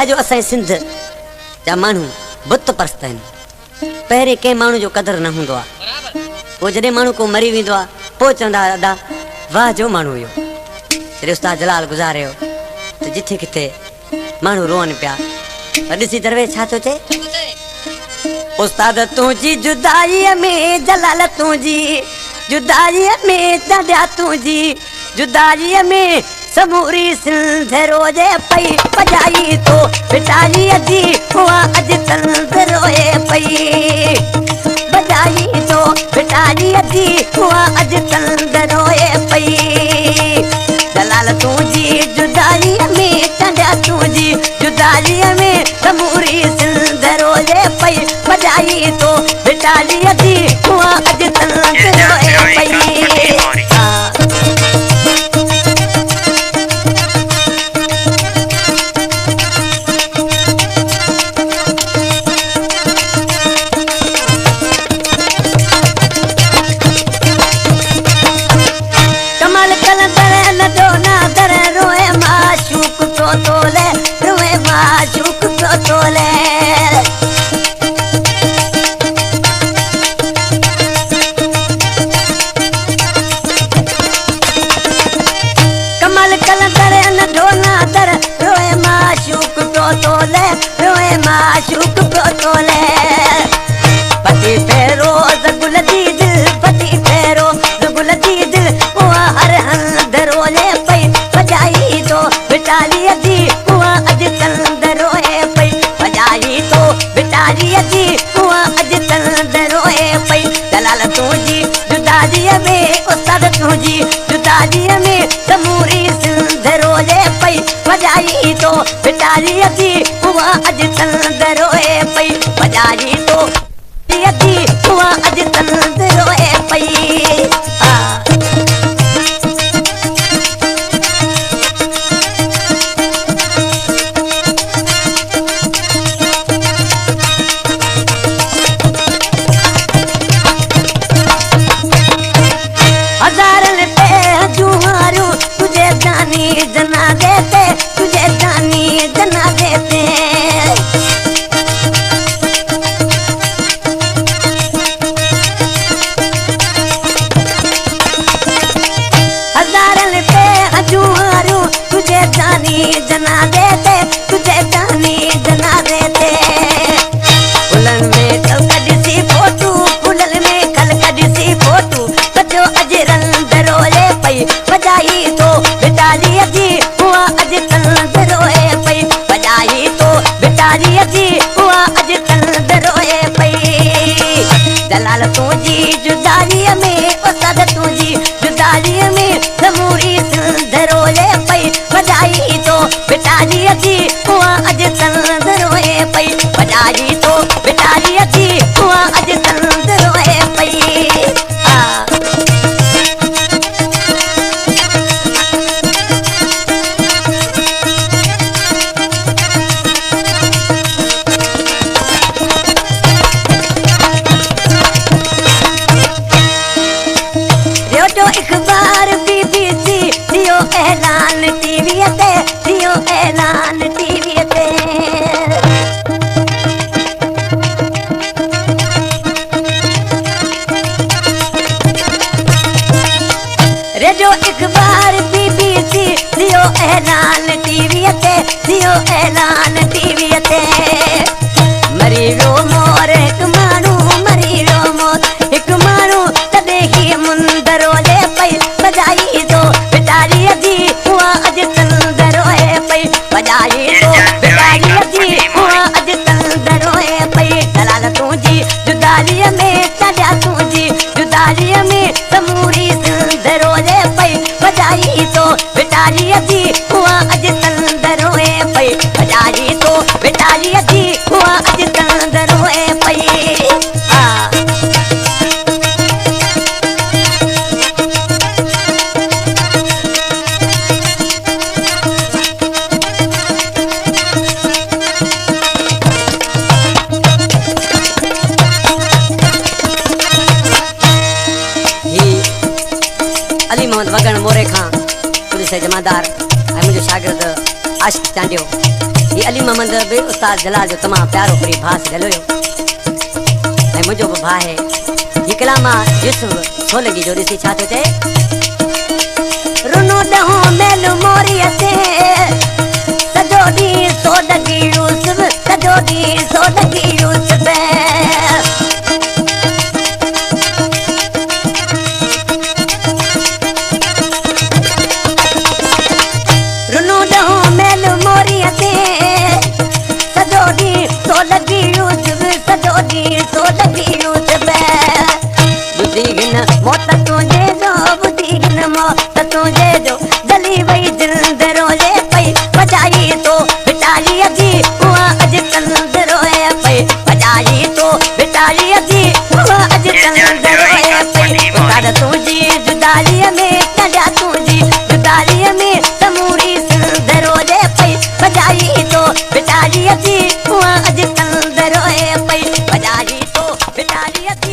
जो असां सिंध जा माण्हू बुत परस्त आहिनि। पहिरें कंहिं माण्हू जो क़दुरु न हूंदो आहे, पोइ जॾहिं माण्हू को मरी वेंदो आहे पोइ चवंदा दादा वाह जो माण्हू हुयो। जॾहिं उस्ताद जलाल गुज़ारियो त जिथे किथे माण्हू रोअनि पिया। पर ॾिसी दरवेश छा थो चए, उस्ताद तुंहिंजी जुदाईअ में जलाल तुंहिंजी जुदाईअ में दादा तुंहिंजी जुदाईअ में समूरी सिंध रोजे पई पजाई तो पिटाईअ जी हुआ अॼु तंद रोए पई बजाई तो पिटाईअ जी हुआ अॼु तंद रोए पई। जलाल तुंहिंजी जुदाईअ में दादा तुंहिंजी जुदाईअ में समूरी सिंध रोजे पई बजाई तो पिटाईअ जी हुआ अॼु तंद रोए पई। पति फेरोज गुल दी दिल पति फेरोज गुल दी दिल हुआ हर हंद रोए पई बजाई तो बिटालिया जी हुआ अॼु तंद रोए पई बजाई तो बिटालिया जी हुआ अॼु तंद रोए पई। जलाल तुंहिंजी जुदाईअ में उस्ताद तुंहिंजी जुदाईअ में समूरी सिंध रोए पई बजाई तो बिटालिया जी हुआ अॼु तंद रोए पई बजाई तो जी हुआ अॼु तंद रोए पई। हज़ारनि पे जुआरू तुझे जानी जनाज़े ते तुझे जानी जनाज़े ते जनाज़े ते तुझे जानी जनाज़े ते फुलन में कल कॾी फोटू फुलन में कल कॾी फोटू बचो अॼु रंद रोए पई बजाई तो बिटालीअ जी हुआ अॼु तंद रोए पई बजाई तो बिटालीअ जी हुआ अॼु तंद रोए पई। जलाल तुंहिंजी जुदाईअ में उस्ताद तुंहिंजी जुदाईअ में समूरी सिंध रोए पई बजाई तो बिटालिया जी हुआ अॼु तंद रोए पई बजाई तो बिटालिया जी हुआ अॼु तंद रोए पई। रेडियो अखबार BBC दियो ऐलान टीवीअ ते दियो ऐलान टीवीअ ते रेडियो अखबार BBC दियो ऐलान टीवीअ ते दियो ऐलान टीवीअ ते मरी वियो मोर हिकु माण्हू मरी वियो मोर हिकु माण्हू तॾहिं ही मुंद रोए पई बजाई तो बिटालीअ जी हुआ अॼु तंद रोए पई बजाई तो बिटालीअ जी हुआ अॼु तंद रोए पई। जलाल तुंहिंजी जुदाईअ में दादा तुंहिंजी जुदाईअ में समूरी सिंध रोए पई बजाई तो बिटालीअ जी हुआ अॼु तंद रोए पई बजाई तो बिटालीअ जी हुआ अॼु तंद रोए पई। अली मोहम्मद वगण मोरे खां पुलिस जमादार ऐं मुंहिंजो शागिर्द आशिक़ चांडियो ये अली मोहम्मद बे उस्ताद जलाल जो तमाम प्यारो परी भास गलोयो ऐं मुझो भा है ये कलामा यूसुफ सोलगी जो ऋषि छा थे रुनो दहो मेलू मोरियते सजोडी सोडगी यूसुफ सजोडी सोडगी यूसुफ रुनो दहो मेलू मोरियते सजोडी सोडगी यूसुफ सजोडी सोडगी यूसुफ बुद्धीन मोत तुझे जो बुद्धीन मोत तुझे जो जली वही जिंद रोए पई बजाई तो बिटाई अजी हुआ अज कंद रोए पई बजाई तो बिटाई अजी हुआ अज कंद रोए पई कर तुझी जुदाई में कजा तुझी जुदाई में समूरी सिंद रोए पई बजाई तो बिटाई अजी हुआ अज कंद रोए पई बजाई तो बिटाई अजी